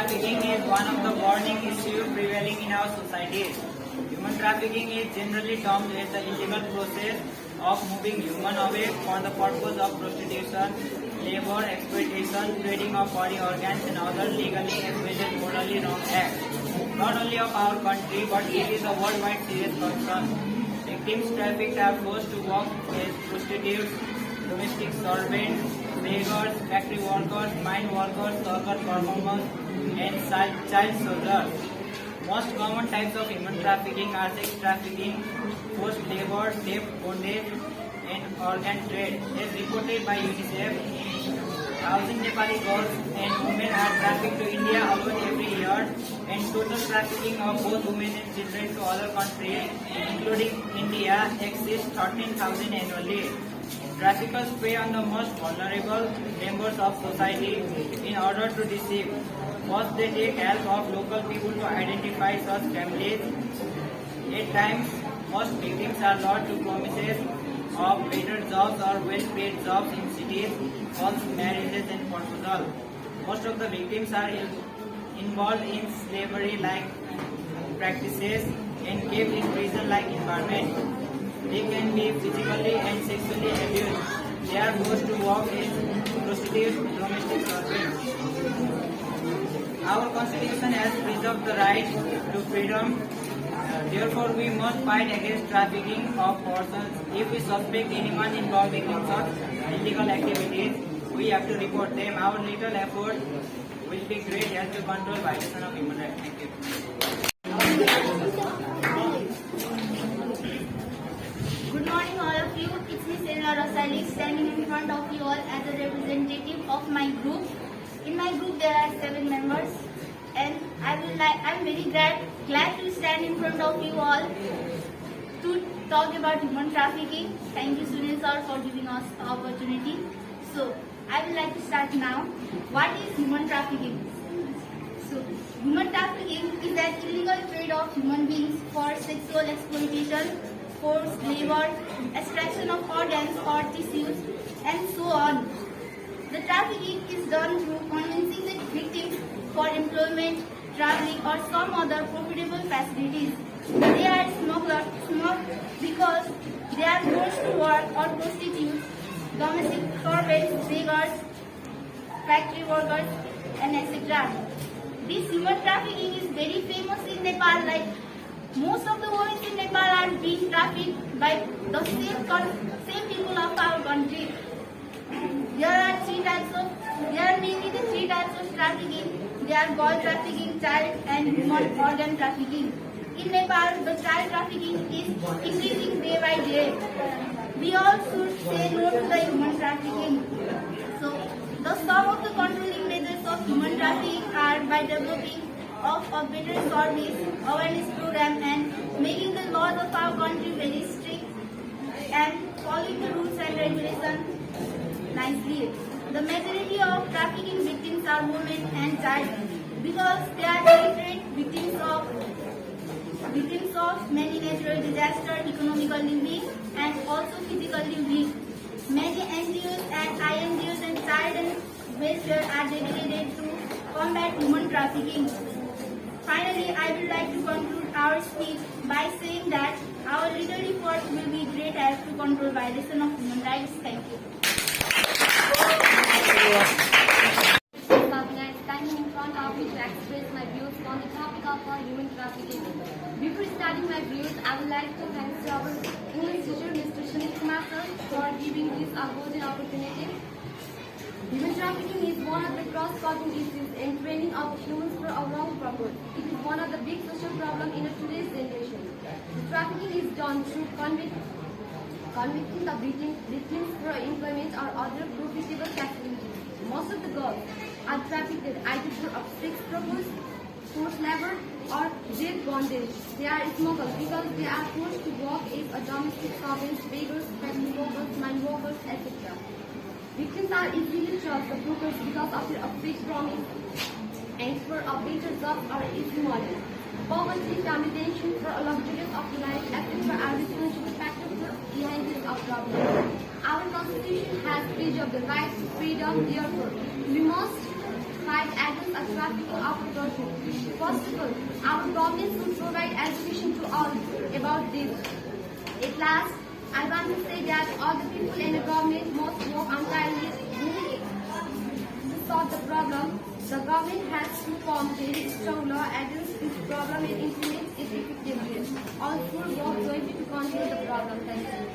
trafficking is one of the burning issues prevailing in our societies. Human trafficking is generally termed as the illegal process of moving human away for the purpose of prostitution, labor, exploitation, trading of body organs and other legally as well as morally wrong acts. Not only of our country but it is a worldwide serious concern. Victims trafficked are forced to work as prostitutes, domestic servants, beggars, factory workers, mine workers, circus performers, and child soldiers. Most common types of human trafficking are sex trafficking, forced labor, theft, bondage, and organ trade. As reported by UNICEF, thousand Nepali girls and women are trafficked to India alone every year, and total trafficking of both women and children to other countries, including India, exceeds 13,000 annually. Traffickers prey on the most vulnerable members of society in order to deceive. First, they take help of local people to identify such families. At times, most victims are lured to promises of better jobs or well-paid jobs in cities, false marriages and proposal. Most of the victims are involved in slavery-like practices and kept in prison-like environment. They can be physically and sexually abused. They are forced to work as prostitutes, domestic servants. Our constitution has preserved the right to freedom. Therefore, we must fight against trafficking of persons. If we suspect anyone involving in such illegal activities, we have to report them. Our little effort will be great help to control violation of human rights. Thank you. Good morning, all of you. It's me, Selena Rosali, standing in front of you all as a representative of my group. In my group, there are 7 members, and I'm very glad to stand in front of you all to talk about human trafficking. Thank you, Sunil sir, for giving us the opportunity. So, I would like to start now. What is human trafficking? So, human trafficking is an illegal trade of human beings for sexual exploitation, forced labor, extraction of organs or tissues, and so on. The trafficking is done through convincing the victims for employment, traveling, or some other profitable facilities. They are smuggled because they are forced to work or prostitutes, domestic servants, beggars, factory workers, and etc. This human trafficking is very famous in Nepal. Like most of the women in Nepal are being trafficked by the same people of our country. There are mainly the 3 types of trafficking. They are girl trafficking, child and human organ trafficking. In Nepal, the child trafficking is increasing day by day. We all should say no to the human trafficking. So, some of the controlling measures of human trafficking are by developing of a better service, awareness program, and making the laws of our country very strict and following the rules and regulations nicely. The majority of trafficking victims are women and child because they are illiterate, victims of many natural disasters, economically weak, and also physically weak. Many NGOs and INGOs and child and welfare are dedicated to combat human trafficking. Finally, I would like to conclude our speech by saying that our little efforts will be great help to control violation of human rights. Thank you. I am standing in front of you to express my views on the topic of human trafficking. Before starting my views, I would like to thank our English teacher, Mr. Sunil Kumar sir, for giving this golden opportunity. Human trafficking is one of the cross-cutting issues in training of humans for a wrong purpose. It is one of the big social problems in today's generation. The trafficking is done through convicting the victims for employment or other profitable facilities. Most of the girls are trafficked either for sex purpose, forced labor, or rape bondage. They are smuggled because they are forced to work as a domestic servants, beggars, factory workers, mine workers, etc. Victims are easily trust the brokers because of their fixed promise and for a better job or easy money. Poverty, family tension, for a luxurious of life, etc. are responsible factors behind this problem. Our constitution has preserved the right to freedom, therefore we must fight against a trafficking of a person. First of all, our government should provide education to all about this. At last, I want to say that all the people in the government must work on tirelessly to solve the problem. The government has to form very strong law against this problem and implement it effectively. All should work jointly to control the problem. Thank you.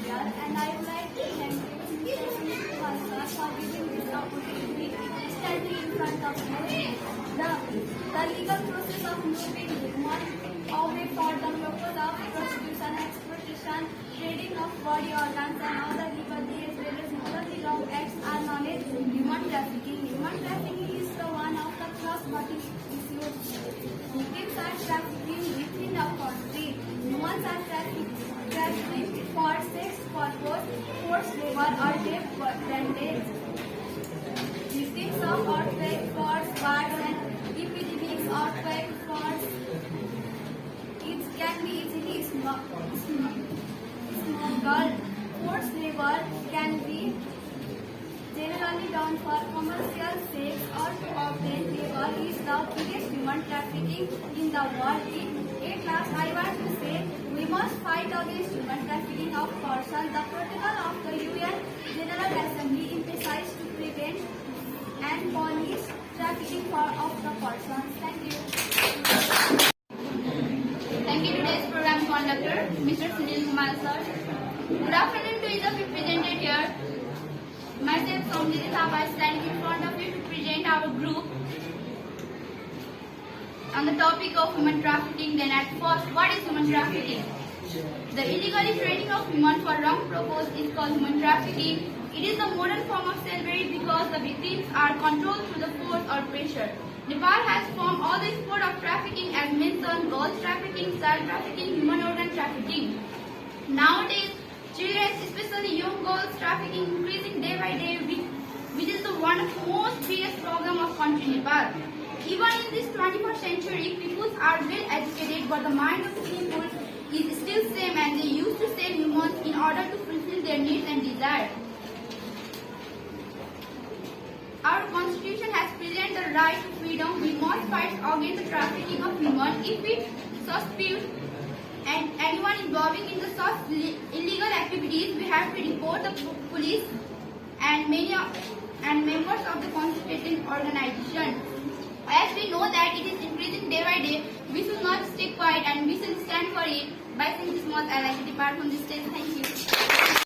And I would like to thank Mr. Masa for giving this opportunity standing in front of you. The legal process of moving human away for the purpose of prostitution, exploitation, trading of body organs and other legally as well as morally wrong acts are known as human trafficking. Human trafficking is the one of the cross-border issues. Victims are trafficking within the country. Humans are trafficked for sex purpose, forced labor or death bondage. Victims of earthquake, floods, floods and epidemics, earthquake, floods, it can be easily smuggled. Forced labor can be generally done for commercial sex or to obtain labor is the biggest human trafficking in the world. At last, I want to say we must fight against human trafficking of persons. The protocol of the UN General Assembly emphasizes to prevent and punish trafficking of the persons. Thank you. Thank you today's program conductor, Mr. Sunil Kumar sir. Good afternoon to the represented here. Myself, Somjit Thapa, standing in front of you to present our group on the topic of human trafficking. Then at first, what is human trafficking? The illegally trading of humans for wrong purpose is called human trafficking. It is the modern form of slavery because the victims are controlled through the force or pressure. Nepal has formed all the sport of trafficking as mentioned: girls trafficking, child trafficking, human organ trafficking. Nowadays, children, especially young girls, trafficking increasing day by day, which is the one of the most biggest problem of country Nepal. Even in this 21st century, people are well educated, but the mind of the people is still same, and they used to sell humans in order to fulfill their needs and desires. Our constitution has presented the right to freedom. We must fight against the trafficking of humans. If we suspect and anyone involving in the such illegal activities, we have to report the police and members of the constituted organization. As we know that it is increasing day by day, we should not stay quiet and we should stand for it. By saying this much, I like to depart from this stage. Thank you.